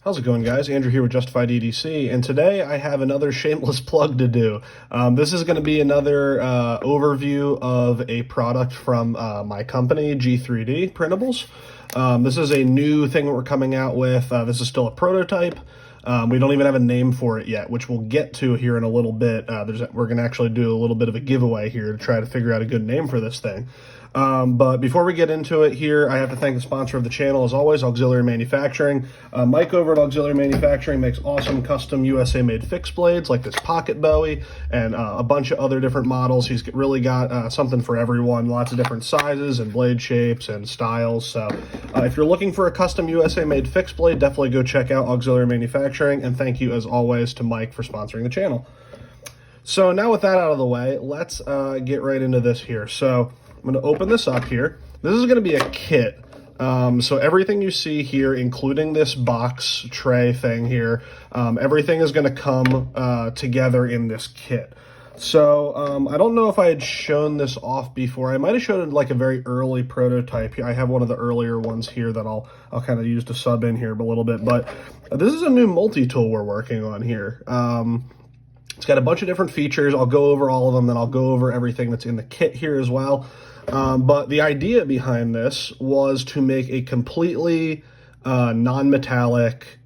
How's it going, guys? Andrew here with Justified EDC, and today I have another shameless plug to do. This is going to be another overview of a product from my company, G3D Printables. This is a new thing that we're coming out with. This is still a prototype. We don't even have a name for it yet, which we'll get to here in a little bit. We're going to actually do a little bit of a giveaway here to try to figure out a good name for this thing. But before we get into it here, I have to thank the sponsor of the channel, as always, Auxiliary Manufacturing. Mike over at Auxiliary Manufacturing makes awesome custom USA-made fixed blades like this Pocket Bowie and a bunch of other different models. He's really got something for everyone, lots of different sizes and blade shapes and styles. So if you're looking for a custom USA-made fixed blade, definitely go check out Auxiliary Manufacturing. And thank you, as always, to Mike for sponsoring the channel. So now with that out of the way, let's get right into this here. So I'm going to open this up here. This is going to be a kit. So everything you see here, including this box tray thing here, everything is going to come together in this kit. So I don't know if I had shown this off before. I might have shown it like a very early prototype. I have one of the earlier ones here that I'll kind of use to sub in here a little bit. But this is a new multi-tool we're working on here. It's got a bunch of different features. I'll go over all of them, then I'll go over everything that's in the kit here as well. But the idea behind this was to make a completely non-metallic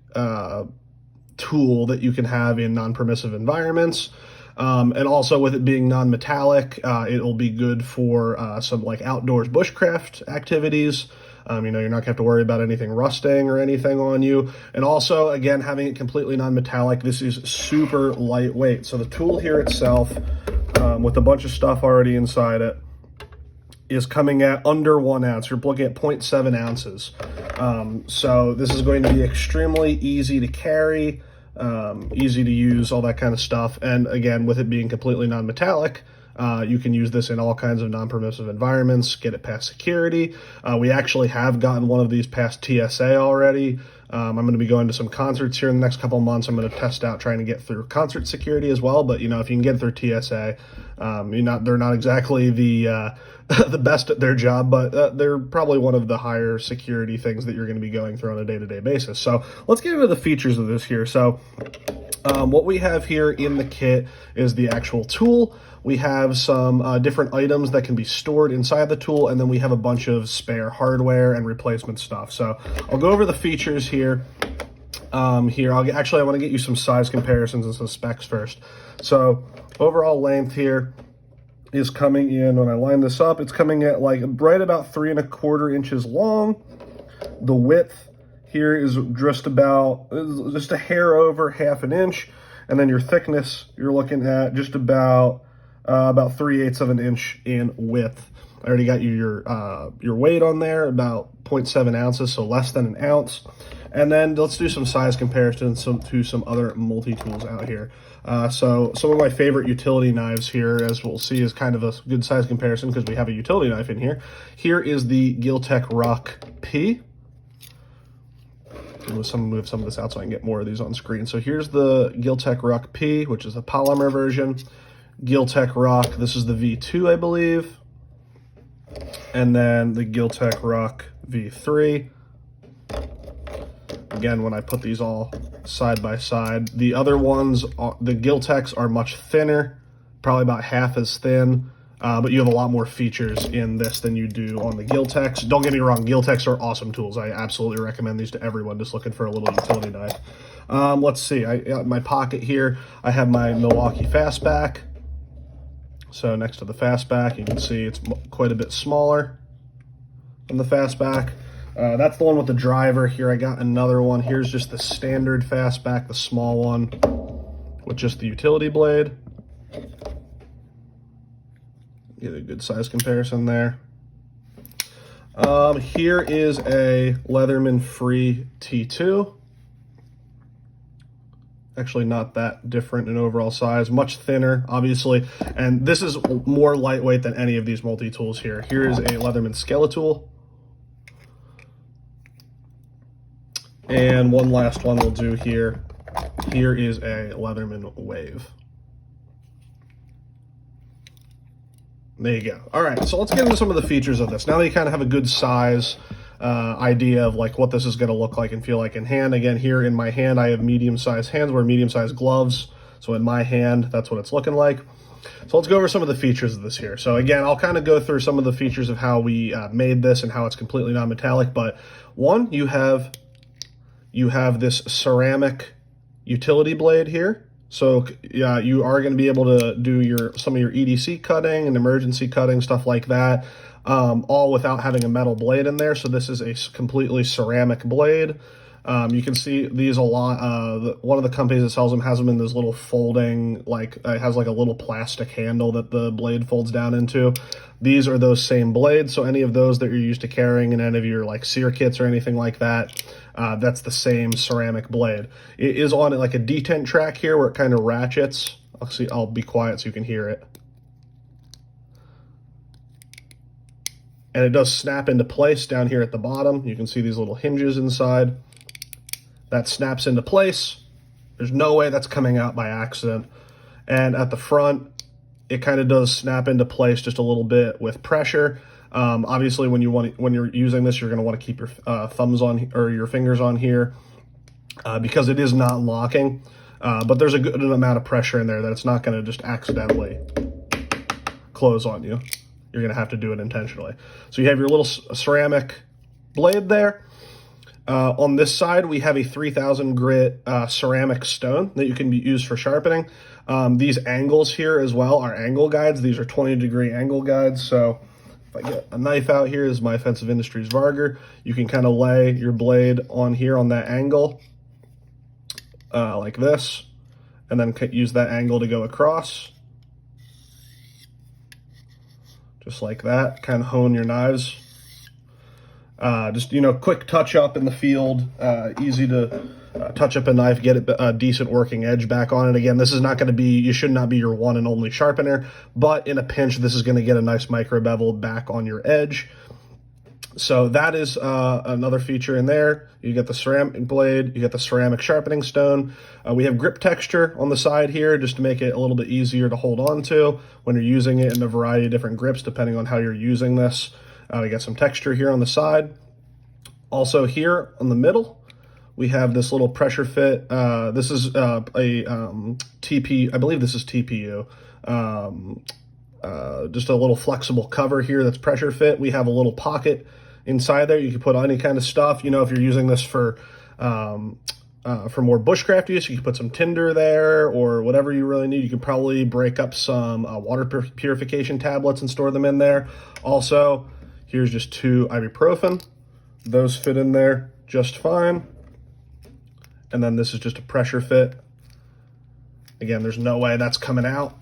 tool that you can have in non-permissive environments. And also with it being non-metallic, it will be good for some like outdoors bushcraft activities. You're not gonna have to worry about anything rusting or anything on you. And also, again, having it completely non-metallic, this is super lightweight. So the tool here itself, with a bunch of stuff already inside it, is coming at under 1 ounce. You're looking at 0.7 ounces. So this is going to be extremely easy to carry, easy to use, all that kind of stuff. And again, with it being completely non-metallic, you can use this in all kinds of non-permissive environments, get it past security. We actually have gotten one of these past TSA already. I'm going to be going to some concerts here in the next couple of months. I'm going to test out trying to get through concert security as well. But, if you can get through TSA, they're not exactly the the best at their job, but they're probably one of the higher security things that you're going to be going through on a day-to-day basis. So let's get into the features of this here. So what we have here in the kit is the actual tool. We have some different items that can be stored inside the tool, and then we have a bunch of spare hardware and replacement stuff. So I'll go over the features here. I want to get you some size comparisons and some specs first. So overall length here is coming in, when I line this up, it's coming at like right about 3¼ inches long. The width here is just a hair over 1/2 inch, and then your thickness, you're looking at just about 3/8 of an inch in width. I already got you your weight on there, about 0.7 ounces, so less than an ounce. And then let's do some size comparisons to some other multi-tools out here. So some of my favorite utility knives here, as we'll see, is kind of a good size comparison because we have a utility knife in here. Here is the GAW Rock P. Move some of this out so I can get more of these on screen. So here's the GAW Rock P, which is the polymer version. GAW Rock, this is the V2, I believe. And then the GAW Rock V3. Again, when I put these all side by side, the other ones, the GAW are much thinner, probably about half as thin, but you have a lot more features in this than you do on the GAW. Don't get me wrong, GAW are awesome tools. I absolutely recommend these to everyone just looking for a little utility knife. Let's see, in my pocket here, I have my Milwaukee Fastback. So next to the Fastback, you can see it's quite a bit smaller than the Fastback. That's the one with the driver. Here I got another one. Here's just the standard Fastback, the small one with just the utility blade. Get a good size comparison there. Here is a Leatherman Free T2. Actually not that different in overall size, much thinner, obviously. And this is more lightweight than any of these multi-tools here. Here is a Leatherman Skeletool. And one last one we'll do here. Here is a Leatherman Wave. There you go. All right, so let's get into some of the features of this. Now that you kind of have a good size idea of like what this is going to look like and feel like in hand. Again, here in my hand, I have medium-sized hands, wear medium-sized gloves. So in my hand, that's what it's looking like. So let's go over some of the features of this here. So again, I'll kind of go through some of the features of how we made this and how it's completely non-metallic. But one, you have this ceramic utility blade here. So yeah, you are going to be able to do some of your EDC cutting and emergency cutting, stuff like that, all without having a metal blade in there. So this is a completely ceramic blade. You can see these a lot. One of the companies that sells them has them in this little folding, like it has like a little plastic handle that the blade folds down into. These are those same blades. So any of those that you're used to carrying in any of your like sear kits or anything like that, that's the same ceramic blade. It is on like a detent track here where it kind of ratchets. I'll be quiet so you can hear it. And it does snap into place down here at the bottom. You can see these little hinges inside. That snaps into place. There's no way that's coming out by accident. And at the front, it kind of does snap into place just a little bit with pressure. Obviously, when you're using this, you're going to want to keep your thumbs on or your fingers on here because it is not locking. But there's a good amount of pressure in there that it's not going to just accidentally close on you. You're going to have to do it intentionally. So you have your little ceramic blade there. On this side, we have a 3000 grit ceramic stone that you can use for sharpening. These angles here as well are angle guides. These are 20-degree angle guides. So if I get a knife out here, this is my Offensive Industries Varger. You can kind of lay your blade on here on that angle like this, and then use that angle to go across. Just like that, kind of hone your knives. Just, quick touch up in the field, easy to touch up a knife, get a decent working edge back on it. Again, this is not going to be, you should not be your one and only sharpener, but in a pinch, this is going to get a nice micro bevel back on your edge. So that is another feature in there. You get the ceramic blade, you get the ceramic sharpening stone. We have grip texture on the side here just to make it a little bit easier to hold on to when you're using it in a variety of different grips, depending on how you're using this. We got some texture here on the side. Also here on the middle, we have this little pressure fit. This is a TP, I believe this is TPU. Just a little flexible cover here that's pressure fit. We have a little pocket inside there. You can put any kind of stuff. If you're using this for more bushcraft use, you can put some tinder there or whatever you really need. You can probably break up some water purification tablets and store them in there. Also, here's just 2 ibuprofen. Those fit in there just fine. And then this is just a pressure fit. Again, there's no way that's coming out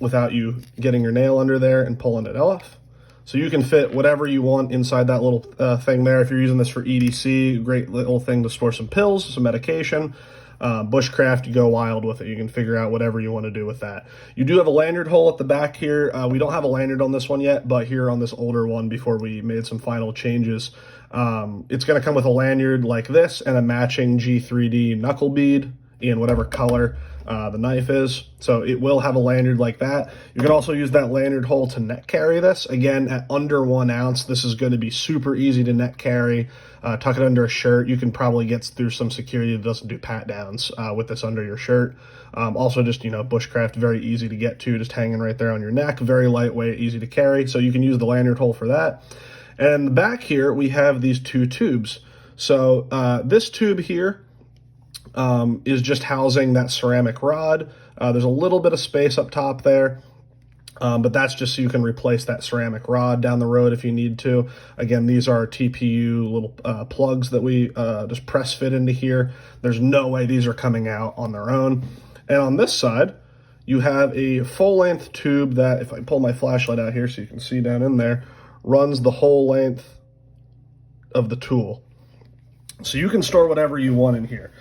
without you getting your nail under there and pulling it off. So you can fit whatever you want inside that little thing there. If you're using this for EDC, great little thing to store some pills, some medication. Bushcraft, you go wild with it. You can figure out whatever you want to do with that. You do have a lanyard hole at the back here. We don't have a lanyard on this one yet, but here on this older one, before we made some final changes, it's going to come with a lanyard like this and a matching G3D knuckle bead in whatever color the knife is. So it will have a lanyard like that. You can also use that lanyard hole to net carry this. Again, at under 1 ounce, this is going to be super easy to net carry. Tuck it under a shirt. You can probably get through some security that doesn't do pat downs with this under your shirt. Also just, bushcraft, very easy to get to, just hanging right there on your neck. Very lightweight, easy to carry. So you can use the lanyard hole for that. And in the back here, we have these 2 tubes. So this tube here is just housing that ceramic rod. There's a little bit of space up top there, but that's just so you can replace that ceramic rod down the road if you need to. Again, these are TPU little plugs that we just press fit into here. There's no way these are coming out on their own. And on this side, you have a full-length tube that, if I pull my flashlight out here so you can see down in there, runs the whole length of the tool. So you can store whatever you want in here.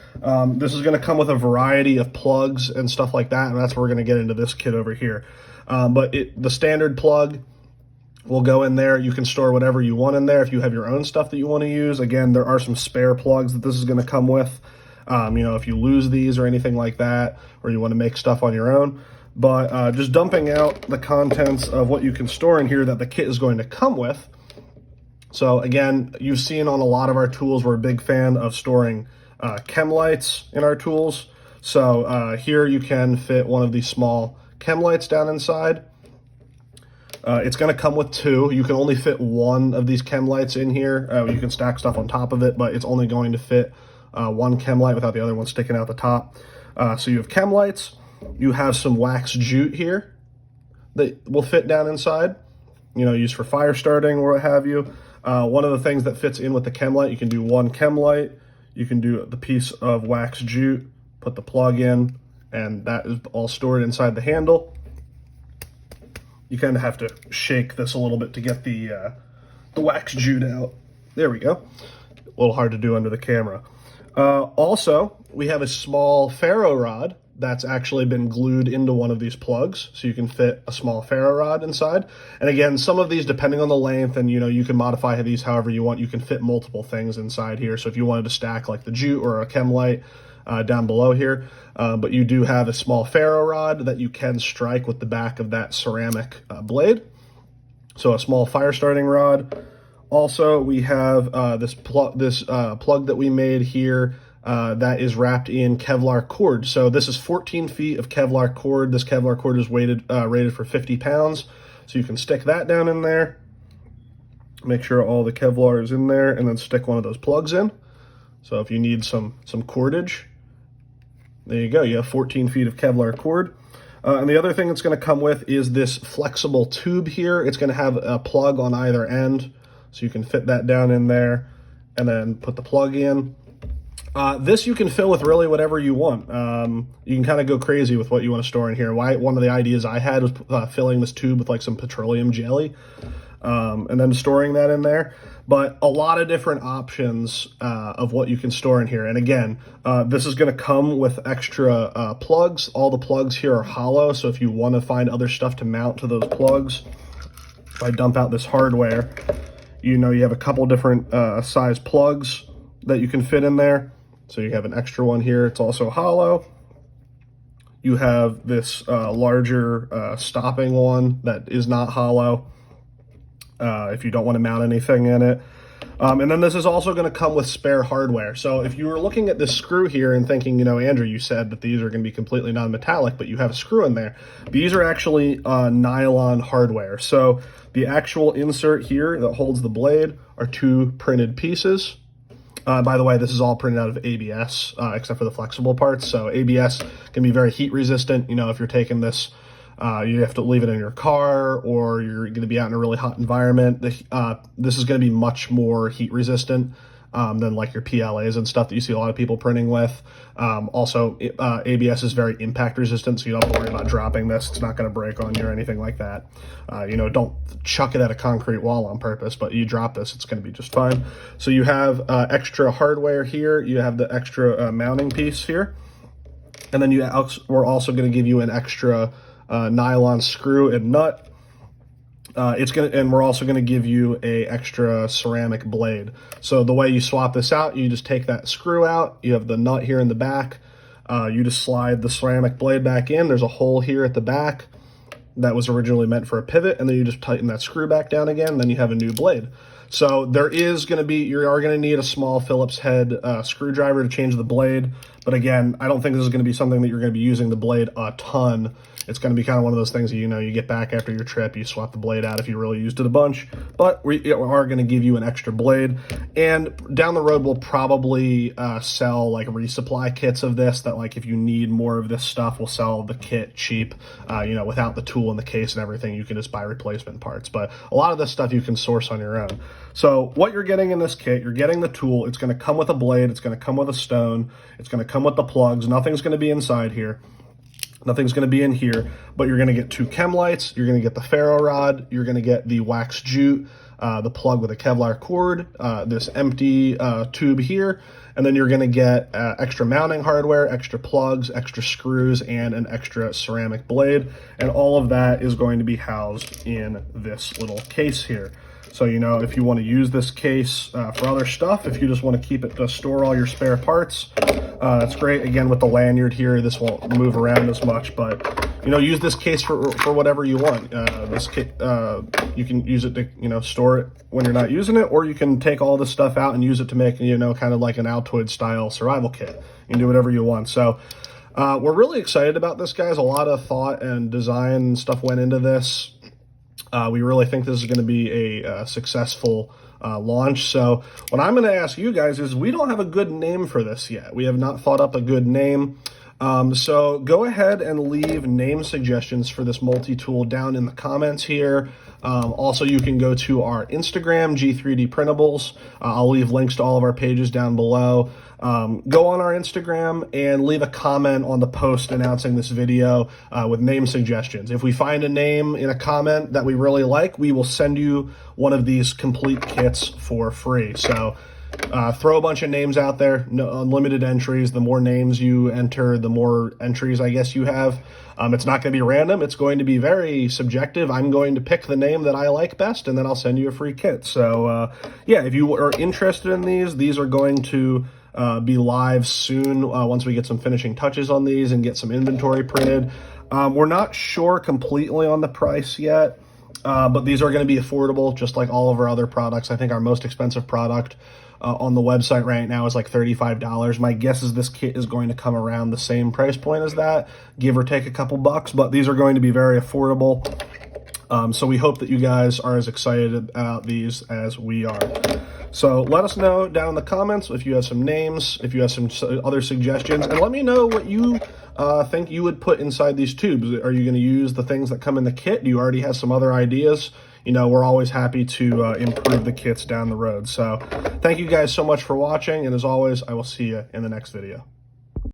This is going to come with a variety of plugs and stuff like that, and that's where we're going to get into this kit over here. But the standard plug will go in there. You can store whatever you want in there if you have your own stuff that you want to use. Again, there are some spare plugs that this is going to come with. If you lose these or anything like that, or you want to make stuff on your own. But just dumping out the contents of what you can store in here that the kit is going to come with. So again, you've seen on a lot of our tools, we're a big fan of storing chem lights in our tools. So here you can fit one of these small chem lights down inside. It's going to come with two. You can only fit one of these chem lights in here. You can stack stuff on top of it, but it's only going to fit one chem light without the other one sticking out the top. So you have chem lights. You have some wax jute here that will fit down inside, used for fire starting or what have you. One of the things that fits in with the chem light, you can do one chem light, you can do the piece of wax jute, put the plug in, and that is all stored inside the handle. You kind of have to shake this a little bit to get the wax jute out. There we go. A little hard to do under the camera. Also, we have a small ferro rod that's actually been glued into one of these plugs, so you can fit a small ferro rod inside. And again, some of these, depending on the length, and you can modify these however you want, you can fit multiple things inside here. So if you wanted to stack like the jute or a chem light down below here, but you do have a small ferro rod that you can strike with the back of that ceramic blade. So a small fire starting rod. Also, we have this plug that we made here that is wrapped in Kevlar cord. So this is 14 feet of Kevlar cord. This Kevlar cord is rated for 50 pounds. So you can stick that down in there, make sure all the Kevlar is in there, and then stick one of those plugs in. So if you need some cordage, there you go. You have 14 feet of Kevlar cord. And the other thing it's going to come with is this flexible tube here. It's going to have a plug on either end, so you can fit that down in there and then put the plug in. This you can fill with really whatever you want. You can kind of go crazy with what you want to store in here. One of the ideas I had was filling this tube with like some petroleum jelly and then storing that in there. But a lot of different options of what you can store in here. And again, this is going to come with extra plugs. All the plugs here are hollow, so if you want to find other stuff to mount to those plugs, if I dump out this hardware, you have a couple different size plugs that you can fit in there. So you have an extra one here. It's also hollow. You have this larger stopping one that is not hollow if you don't want to mount anything in it. And then this is also going to come with spare hardware. So if you were looking at this screw here and thinking, Andrew, you said that these are going to be completely non-metallic, but you have a screw in there. These are actually nylon hardware. So the actual insert here that holds the blade are two printed pieces. By the way, this is all printed out of ABS, except for the flexible parts. So ABS can be very heat resistant. If you're taking this, you have to leave it in your car, or you're going to be out in a really hot environment. This is going to be much more heat resistant than like your PLAs and stuff that you see a lot of people printing with. Also, ABS is very impact resistant, so you don't have to worry about dropping this. It's not going to break on you or anything like that. Don't chuck it at a concrete wall on purpose, but you drop this, it's going to be just fine. So you have extra hardware here. You have the extra mounting piece here. And then we're also going to give you an extra nylon screw and nut. And we're also going to give you a extra ceramic blade. So the way you swap this out, you just take that screw out. You have the nut here in the back. You just slide the ceramic blade back in. There's a hole here at the back that was originally meant for a pivot, and then you just tighten that screw back down again, and then you have a new blade. So you are going to need a small Phillips head screwdriver to change the blade. But again, I don't think this is going to be something that you're going to be using the blade a ton. It's going to be kind of one of those things that, you get back after your trip, you swap the blade out if you really used it a bunch. But we are going to give you an extra blade. And down the road, we'll probably sell like resupply kits of this that, like, if you need more of this stuff, we'll sell the kit cheap, without the tool and the case and everything. You can just buy replacement parts. But a lot of this stuff you can source on your own. So what you're getting in this kit, you're getting the tool. It's going to come with a blade. It's going to come with a stone. It's going to come with the plugs. Nothing's going to be inside here. Nothing's going to be in here, but you're going to get two chem lights. You're going to get the ferro rod. You're going to get the wax jute, the plug with a Kevlar cord, this empty tube here, and then you're going to get extra mounting hardware, extra plugs, extra screws, and an extra ceramic blade. And all of that is going to be housed in this little case here. So, you know, if you want to use this case for other stuff, if you just want to keep it to store all your spare parts, that's great. Again, with the lanyard here, this won't move around as much, but, you know, use this case for whatever you want. You can use it to, you know, store it when you're not using it, or you can take all this stuff out and use it to make, you know, kind of like an Altoid style survival kit. You can do whatever you want. So we're really excited about this, guys. A lot of thought and design and stuff went into this. We really think this is going to be a successful launch. So what I'm going to ask you guys is, we don't have a good name for this yet. We have not thought up a good name. So go ahead and leave name suggestions for this multi-tool down in the comments here. Also, you can go to our Instagram, G3D Printables. I'll leave links to all of our pages down below. Go on our Instagram and leave a comment on the post announcing this video with name suggestions. If we find a name in a comment that we really like, we will send you one of these complete kits for free. So throw a bunch of names out there, no, unlimited entries. The more names you enter, the more entries I guess you have. It's not going to be random. It's going to be very subjective. I'm going to pick the name that I like best, and then I'll send you a free kit. So yeah, if you are interested in these are going to be live soon once we get some finishing touches on these and get some inventory printed. We're not sure completely on the price yet, but these are going to be affordable, just like all of our other products. I think our most expensive product on the website right now is like $35. My guess is this kit is going to come around the same price point as that, give or take a couple bucks, but these are going to be very affordable. So we hope that you guys are as excited about these as we are. So let us know down in the comments if you have some names, if you have some other suggestions, and let me know what you think you would put inside these tubes. Are you going to use the things that come in the kit? Do you already have some other ideas? You know, we're always happy to improve the kits down the road. So thank you guys so much for watching, and as always, I will see you in the next video.